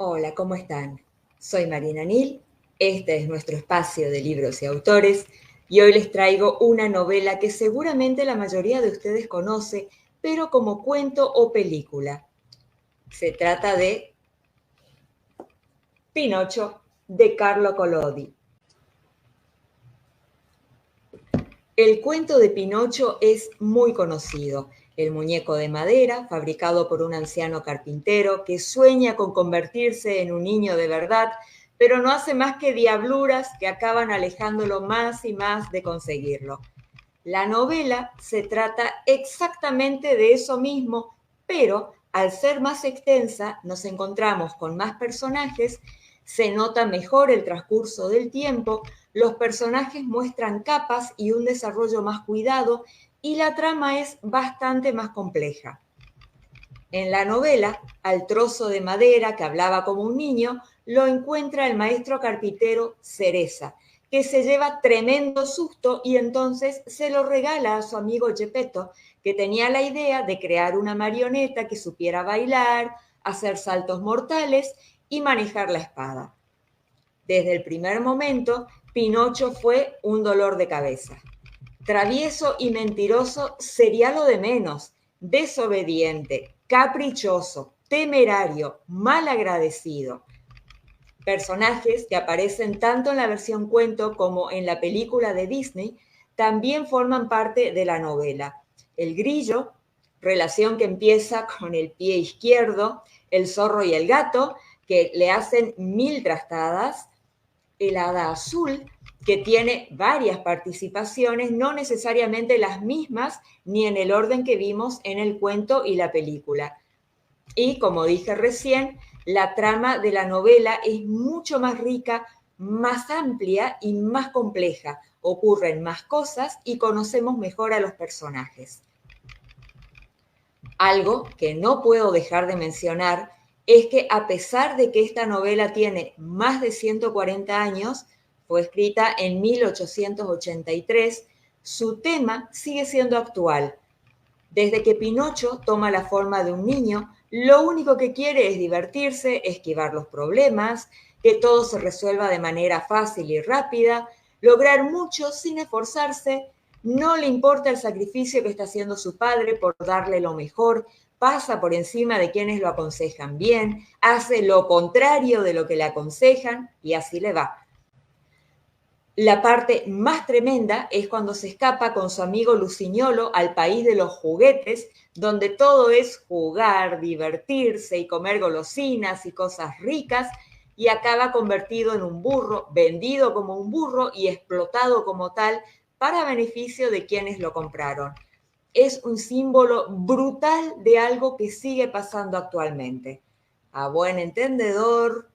Hola, ¿cómo están? Soy Marina Nil, este es nuestro espacio de libros y autores y hoy les traigo una novela que seguramente la mayoría de ustedes conoce, pero como cuento o película. Se trata de Pinocho de Carlo Collodi. El cuento de Pinocho es muy conocido. El muñeco de madera, fabricado por un anciano carpintero que sueña con convertirse en un niño de verdad, pero no hace más que diabluras que acaban alejándolo más y más de conseguirlo. La novela se trata exactamente de eso mismo, pero al ser más extensa nos encontramos con más personajes, se nota mejor el transcurso del tiempo, los personajes muestran capas y un desarrollo más cuidado y la trama es bastante más compleja. En la novela, al trozo de madera que hablaba como un niño, lo encuentra el maestro carpintero Cereza, que se lleva tremendo susto y entonces se lo regala a su amigo Geppetto, que tenía la idea de crear una marioneta que supiera bailar, hacer saltos mortales y manejar la espada. Desde el primer momento, Pinocho fue un dolor de cabeza. Travieso y mentiroso sería lo de menos, desobediente, caprichoso, temerario, malagradecido. Personajes que aparecen tanto en la versión cuento como en la película de Disney también forman parte de la novela. El grillo, relación que empieza con el pie izquierdo, el zorro y el gato, que le hacen mil trastadas, el hada azul, que tiene varias participaciones, no necesariamente las mismas ni en el orden que vimos en el cuento y la película. Y como dije recién, la trama de la novela es mucho más rica, más amplia y más compleja. Ocurren más cosas y conocemos mejor a los personajes. Algo que no puedo dejar de mencionar es que a pesar de que esta novela tiene más de 140 años, fue escrita en 1883, su tema sigue siendo actual. Desde que Pinocho toma la forma de un niño, lo único que quiere es divertirse, esquivar los problemas, que todo se resuelva de manera fácil y rápida, lograr mucho sin esforzarse, no le importa el sacrificio que está haciendo su padre por darle lo mejor, pasa por encima de quienes lo aconsejan bien, hace lo contrario de lo que le aconsejan y así le va. La parte más tremenda es cuando se escapa con su amigo Luciñolo al país de los juguetes, donde todo es jugar, divertirse y comer golosinas y cosas ricas, y acaba convertido en un burro, vendido como un burro y explotado como tal para beneficio de quienes lo compraron. Es un símbolo brutal de algo que sigue pasando actualmente. A buen entendedor,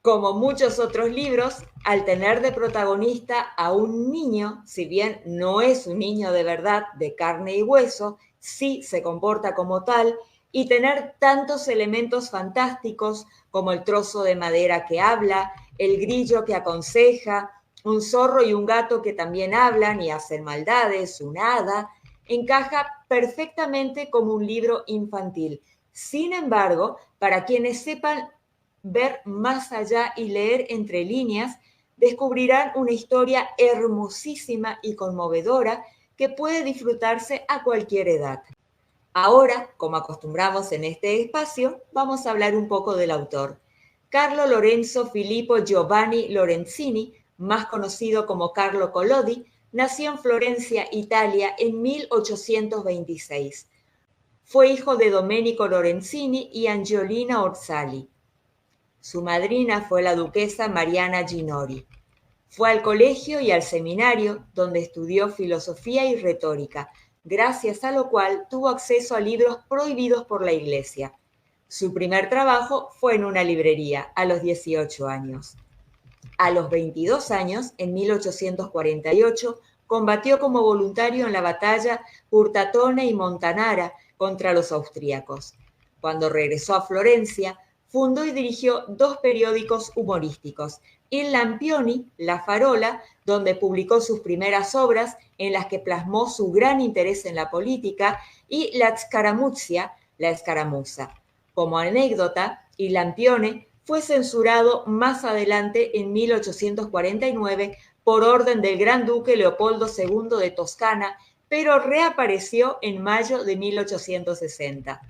como muchos otros libros, al tener de protagonista a un niño, si bien no es un niño de verdad, de carne y hueso, sí se comporta como tal, y tener tantos elementos fantásticos como el trozo de madera que habla, el grillo que aconseja, un zorro y un gato que también hablan y hacen maldades, un hada, encaja perfectamente como un libro infantil. Sin embargo, para quienes sepan ver más allá y leer entre líneas, descubrirán una historia hermosísima y conmovedora que puede disfrutarse a cualquier edad. Ahora, como acostumbramos en este espacio, vamos a hablar un poco del autor. Carlo Lorenzo Filippo Giovanni Lorenzini, más conocido como Carlo Collodi, nació en Florencia, Italia, en 1826. Fue hijo de Domenico Lorenzini y Angiolina Orsali. Su madrina fue la duquesa Mariana Ginori. Fue al colegio y al seminario, donde estudió filosofía y retórica, gracias a lo cual tuvo acceso a libros prohibidos por la Iglesia. Su primer trabajo fue en una librería, a los 18 años. A los 22 años, en 1848, combatió como voluntario en la batalla Curtatone y Montanara contra los austríacos. Cuando regresó a Florencia, fundó y dirigió dos periódicos humorísticos, Il Lampioni, La Farola, donde publicó sus primeras obras en las que plasmó su gran interés en la política, y La Scaramuzia, La Escaramuza. Como anécdota, y Lampione fue censurado más adelante en 1849 por orden del Gran Duque Leopoldo II de Toscana, pero reapareció en mayo de 1860.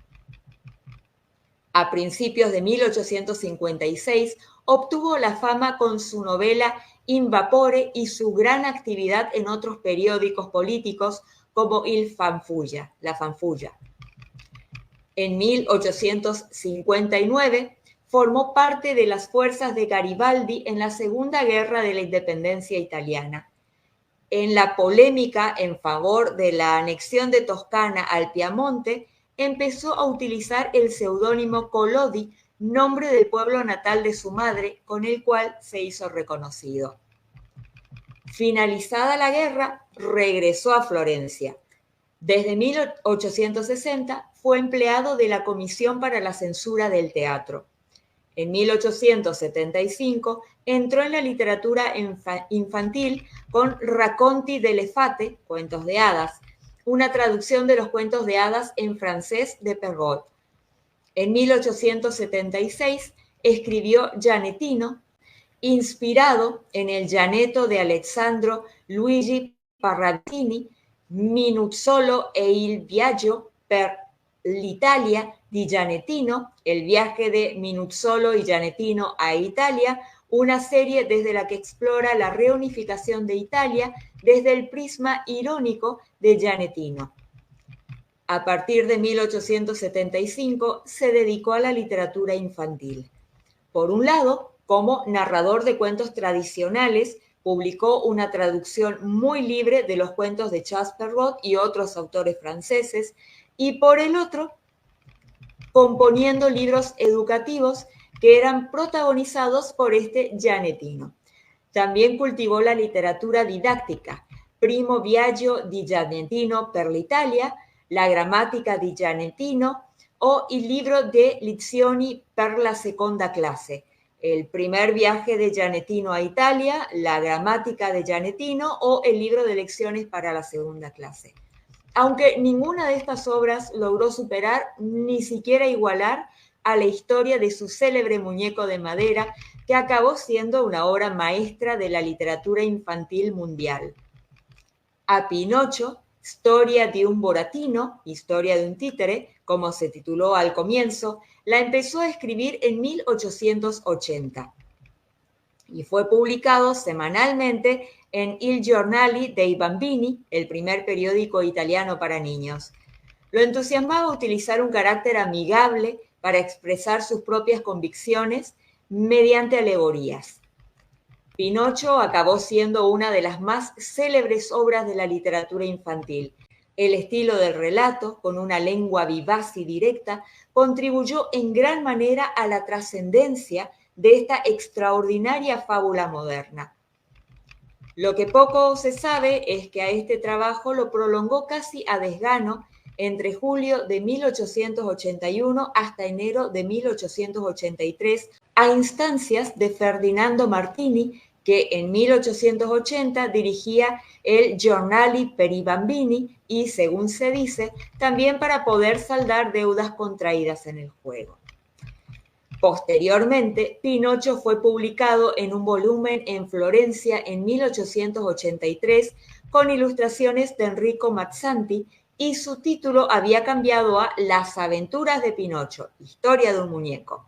A principios de 1856 obtuvo la fama con su novela In Vapore y su gran actividad en otros periódicos políticos como Il Fanfulla, La Fanfulla. En 1859 formó parte de las fuerzas de Garibaldi en la Segunda Guerra de la Independencia italiana. En la polémica en favor de la anexión de Toscana al Piamonte, empezó a utilizar el seudónimo Collodi, nombre del pueblo natal de su madre, con el cual se hizo reconocido. Finalizada la guerra, regresó a Florencia. Desde 1860 fue empleado de la Comisión para la Censura del Teatro. En 1875 entró en la literatura infantil con Racconti delle Fate, cuentos de hadas, una traducción de los cuentos de hadas en francés de Perrault. En 1876 escribió Gianettino, inspirado en el Gianetto de Alessandro Luigi Parravicini, Minuzzolo e il viaggio per l'Italia di Gianettino, el viaje de Minuzzolo y Gianettino a Italia, una serie desde la que explora la reunificación de Italia desde el prisma irónico de Gianettino. A partir de 1875 se dedicó a la literatura infantil. Por un lado, como narrador de cuentos tradicionales, publicó una traducción muy libre de los cuentos de Charles Perrault y otros autores franceses, y por el otro, componiendo libros educativos que eran protagonizados por este Gianettino. También cultivó la literatura didáctica, Primo Viaggio di Gianettino per l'Italia, la Grammatica di Gianettino o il libro de lezioni per la seconda clase, el primer viaje de Gianettino a Italia, la Gramática de Gianettino o el libro de lecciones para la segunda clase. Aunque ninguna de estas obras logró superar, ni siquiera igualar, a la historia de su célebre muñeco de madera, que acabó siendo una obra maestra de la literatura infantil mundial. A Pinocho, Storia di un Boratino, Historia de un títere, como se tituló al comienzo, la empezó a escribir en 1880 y fue publicado semanalmente en Il Giornale dei Bambini, el primer periódico italiano para niños. Lo entusiasmaba utilizar un carácter amigable para expresar sus propias convicciones mediante alegorías. Pinocho acabó siendo una de las más célebres obras de la literatura infantil. El estilo del relato, con una lengua vivaz y directa, contribuyó en gran manera a la trascendencia de esta extraordinaria fábula moderna. Lo que poco se sabe es que a este trabajo lo prolongó casi a desgano entre julio de 1881 hasta enero de 1883, a instancias de Ferdinando Martini, que en 1880 dirigía el Giornali per i Bambini y, según se dice, también para poder saldar deudas contraídas en el juego. Posteriormente, Pinocho fue publicado en un volumen en Florencia en 1883 con ilustraciones de Enrico Mazzanti, y su título había cambiado a Las aventuras de Pinocho, historia de un muñeco.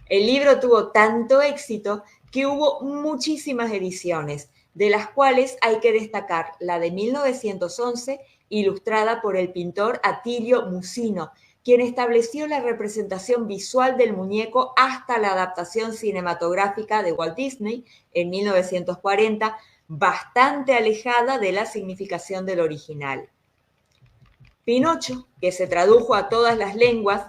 El libro tuvo tanto éxito que hubo muchísimas ediciones, de las cuales hay que destacar la de 1911, ilustrada por el pintor Attilio Musino, quien estableció la representación visual del muñeco hasta la adaptación cinematográfica de Walt Disney en 1940, bastante alejada de la significación del original. Pinocho, que se tradujo a todas las lenguas,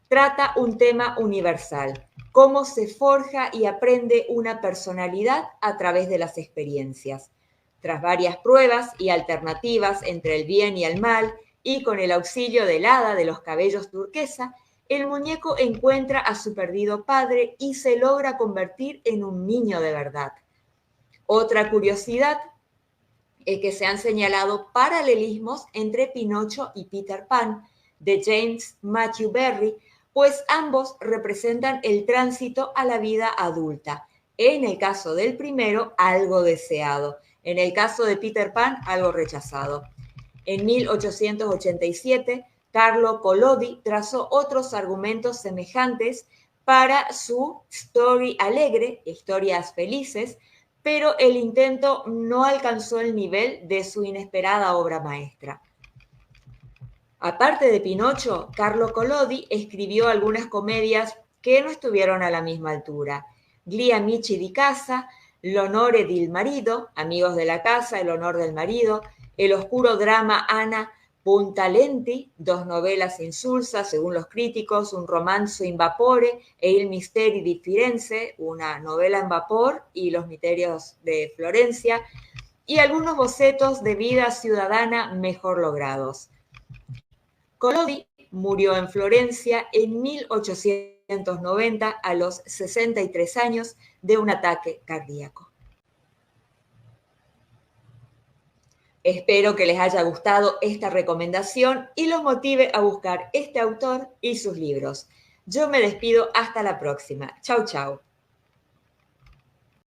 trata un tema universal: cómo se forja y aprende una personalidad a través de las experiencias. Tras varias pruebas y alternativas entre el bien y el mal, y con el auxilio del hada de los cabellos turquesa, el muñeco encuentra a su perdido padre y se logra convertir en un niño de verdad. Otra curiosidad es que se han señalado paralelismos entre Pinocho y Peter Pan, de James Matthew Barrie, pues ambos representan el tránsito a la vida adulta. En el caso del primero, algo deseado. En el caso de Peter Pan, algo rechazado. En 1887, Carlo Collodi trazó otros argumentos semejantes para su Story Alegre, Historias Felices, pero el intento no alcanzó el nivel de su inesperada obra maestra. Aparte de Pinocho, Carlo Collodi escribió algunas comedias que no estuvieron a la misma altura. Gli amici di casa, L'onore del marido, Amigos de la casa, El honor del marido, el oscuro drama Anna Puntalenti, dos novelas insulsas según los críticos, un romanzo in vapore e il misteri di Firenze, una novela en vapor y los misterios de Florencia, y algunos bocetos de vida ciudadana mejor logrados. Collodi murió en Florencia en 1890 a los 63 años de un ataque cardíaco. Espero que les haya gustado esta recomendación y los motive a buscar este autor y sus libros. Yo me despido hasta la próxima. Chau, chau.